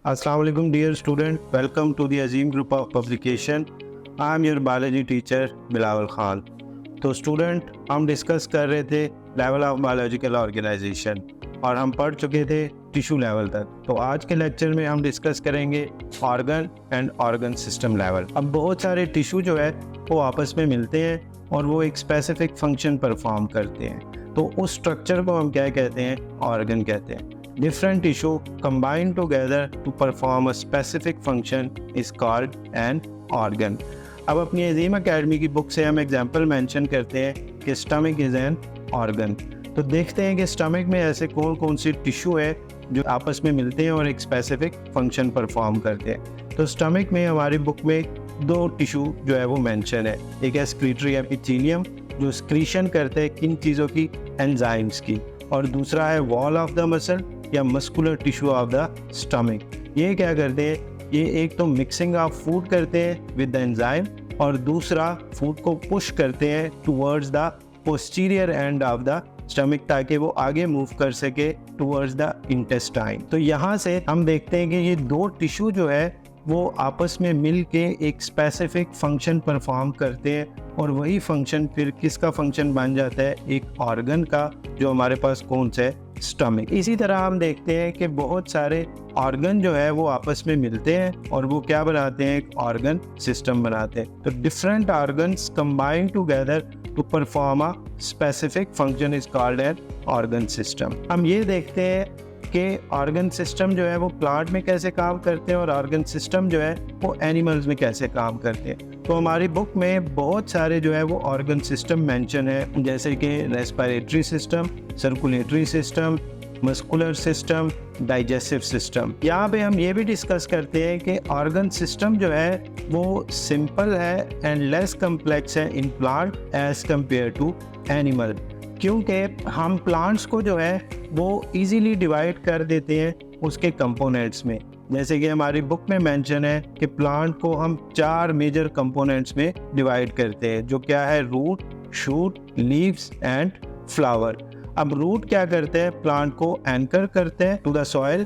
Assalamu alaikum dear student, welcome to the Azim group of publication. I am your biology teacher Bilawal Khan. तो student हम discuss कर रहे थे level of biological organisation और हम पढ़ चुके थे टिश्यू लेवल तक। तो आज के लेक्चर में हम डिस्कस करेंगे organ and organ system level. अब बहुत सारे टिश्यू जो है वो आपस में मिलते हैं और वो एक स्पेसिफिक फंक्शन परफॉर्म करते हैं। तो उस स्ट्रक्चर को हम क्या कहते हैं? ऑर्गन कहते हैं। Different tissue combine together to perform a specific function is called an organ. अब अपनी अजीम अकेडमी की बुक से हम एग्जाम्पल मेंशन करते हैं कि स्टमक इज़ एन ऑर्गन। तो देखते हैं कि स्टमक में ऐसे कौन कौन सी टिश्यू है जो आपस में मिलते हैं और एक स्पेसिफिक फंक्शन परफॉर्म करते हैं। तो स्टमक में हमारी बुक में दो टिश्यू जो है वो मेंशन है। एक है स्क्रीटरी एपिथेलियम जो स्क्रीशन करते हैं किन चीज़ों की? एंजाइम्स की। और दूसरा है वॉल ऑफ द मसल या muscular tissue of the stomach. ये क्या करते हैं? ये एक तो मिक्सिंग ऑफ फूड करते हैं विद द एंजाइम और दूसरा फूड को पुश करते हैं towards the posterior end of the stomach ताकि वो आगे मूव कर सके टुवर्ड्स द इंटेस्टाइन। तो यहाँ से हम देखते हैं कि ये दो टिश्यू जो है वो आपस में मिल के एक स्पेसिफिक फंक्शन परफॉर्म करते हैं और वही फंक्शन फिर किसका फंक्शन बन जाता है? एक ऑर्गन का, जो हमारे पास कौन सा है? स्टमक। इसी तरह हम देखते हैं कि बहुत सारे ऑर्गन जो है वो आपस में मिलते हैं और वो क्या बनाते हैं? एक ऑर्गन सिस्टम बनाते हैं। तो different organs combine together to perform a specific function is called an organ system. हम ये देखते हैं कि ऑर्गन सिस्टम जो है वो प्लांट में कैसे काम करते हैं और ऑर्गन सिस्टम जो है वो एनिमल्स में कैसे काम करते हैं। तो हमारी बुक में बहुत सारे जो है वो ऑर्गन सिस्टम मेंशन है, जैसे कि respiratory system, circulatory system, muscular system, digestive system. यहाँ पे हम ये भी डिस्कस करते हैं कि ऑर्गन सिस्टम जो है वो सिंपल है एंड लेस कम्प्लेक्स है in plant as compare to animal, क्योंकि हम प्लांट्स को जो है वो इजीली डिवाइड कर देते हैं उसके कंपोनेंट्स में। जैसे कि हमारी बुक में मेंशन है कि प्लांट को हम 4 मेजर कंपोनेंट्स में डिवाइड करते हैं, जो क्या है? Root, shoot, leaves and flower. अब रूट क्या करते हैं? प्लांट को एंकर करते हैं टू द सॉइल।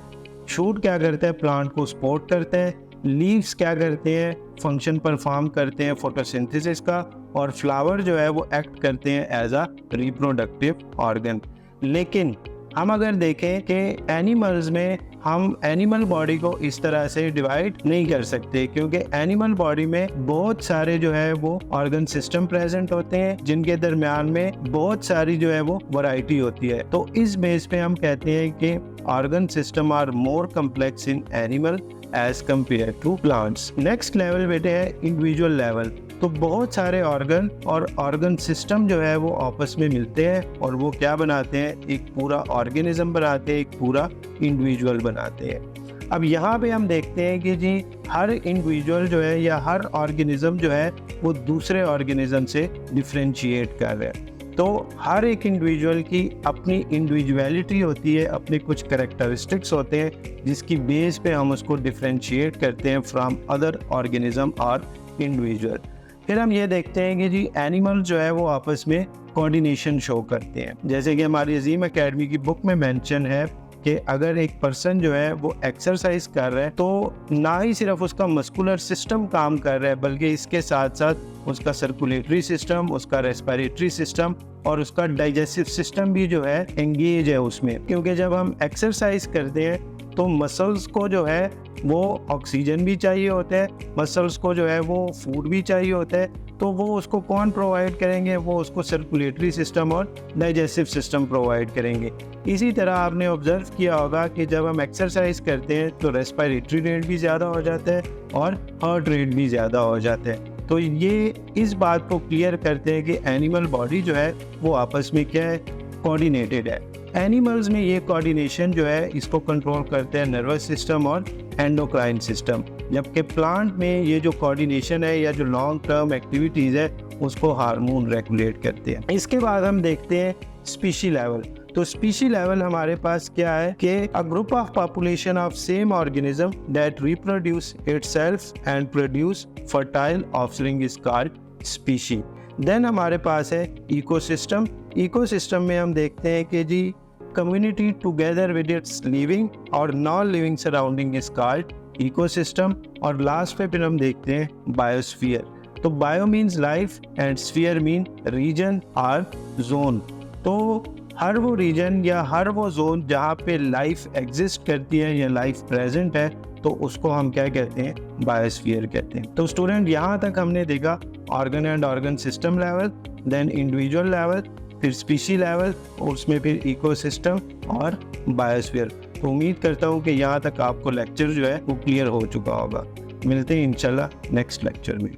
शूट क्या करते हैं? प्लांट को सपोर्ट करते हैं। लीव्स क्या करते हैं? फंक्शन परफॉर्म करते हैं फोटोसिंथेसिस का। और फ्लावर जो है वो एक्ट करते हैं एज अ रिप्रोडक्टिव ऑर्गन। लेकिन हम अगर देखें कि एनिमल्स में हम एनिमल बॉडी को इस तरह से डिवाइड नहीं कर सकते, क्योंकि एनिमल बॉडी में बहुत सारे जो है वो ऑर्गन सिस्टम प्रेजेंट होते हैं जिनके दरमियान में बहुत सारी जो है वो वैरायटी होती है। तो इस बेस पे हम कहते हैं कि organ system are more complex in animal as compare to plants. Next level बेटे है इंडिविजुअल लेवल। तो बहुत सारे ऑर्गन और ऑर्गन सिस्टम जो है वो आपस में मिलते हैं और वो क्या बनाते हैं? एक पूरा ऑर्गेनिज्म बनाते हैं, एक पूरा इंडिविजुअल बनाते हैं। अब यहाँ पे हम देखते हैं कि जी हर इंडिविजुअल जो है या हर ऑर्गेनिज्म जो है वो दूसरे ऑर्गेनिज्म से डिफ्रेंशिएट कर रहे हैं। तो हर एक इंडिविजुअल की अपनी इंडिविजुअलिटी होती है, अपने कुछ कैरेक्टरिस्टिक्स होते हैं जिसकी बेस पे हम उसको डिफ्रेंशिएट करते हैं फ्रॉम अदर ऑर्गेनिज्म और इंडिविजुअल। फिर हम ये देखते हैं कि जी एनिमल जो है वो आपस में कोऑर्डिनेशन शो करते हैं। जैसे कि हमारी अजीम अकेडमी की बुक में मेंशन है कि अगर एक पर्सन जो है वो एक्सरसाइज कर रहा है तो ना ही सिर्फ उसका मस्कुलर सिस्टम काम कर रहा है, बल्कि इसके साथ साथ उसका सर्कुलेटरी सिस्टम, उसका रेस्पिरेटरी सिस्टम और उसका डाइजेस्टिव सिस्टम भी जो है एंगेज है उसमें। क्योंकि जब हम एक्सरसाइज करते हैं तो मसल्स को जो है वो ऑक्सीजन भी चाहिए होता है, मसल्स को जो है वो फूड भी चाहिए होता है। तो वो उसको कौन प्रोवाइड करेंगे? वो उसको सर्कुलेटरी सिस्टम और डाइजेस्टिव सिस्टम प्रोवाइड करेंगे। इसी तरह आपने ऑब्जर्व किया होगा कि जब हम एक्सरसाइज करते हैं तो रेस्पिरेटरी रेट भी ज़्यादा हो जाता है और हार्ट रेट भी ज़्यादा हो जाता है। तो ये इस बात को क्लियर करते हैं कि एनिमल बॉडी जो है वो आपस में क्या है? कोऑर्डिनेटेड है। एनिमल्स में ये कोऑर्डिनेशन जो है इसको कंट्रोल करते हैं नर्वस सिस्टम और एंडोक्राइन सिस्टम, जबकि प्लांट में ये जो कोऑर्डिनेशन है या जो लॉन्ग टर्म एक्टिविटीज़ है उसको हार्मोन रेगुलेट करते हैं। इसके बाद हम देखते हैं स्पीशी लेवल। तो स्पीशी लेवल हमारे पास क्या है कि a group of population of same organism that reproduce itself and produce fertile offspring is called species. Then हमारे पास है इकोसिस्टम। इकोसिस्टम में हम देखते हैं कि जी community together with its living और non living surrounding is called ecosystem. और लास्ट पे फिर हम देखते हैं बायोस्फीयर। तो bio means life and sphere mean region और जोन। तो हर वो रीजन या हर वो जोन जहाँ पे लाइफ एग्जिस्ट करती है या लाइफ प्रेजेंट है, तो उसको हम क्या कहते हैं, बायोस्फीयर कहते हैं। तो स्टूडेंट यहाँ तक हमने देखा organ and organ system level, then individual level, फिर स्पीशी लेवल, और उसमें फिर इकोसिस्टम और बायोस्फीयर। तो उम्मीद करता हूँ कि यहाँ तक आपको लेक्चर जो है वो क्लियर हो चुका होगा। मिलते हैं इंशाल्लाह नेक्स्ट लेक्चर में।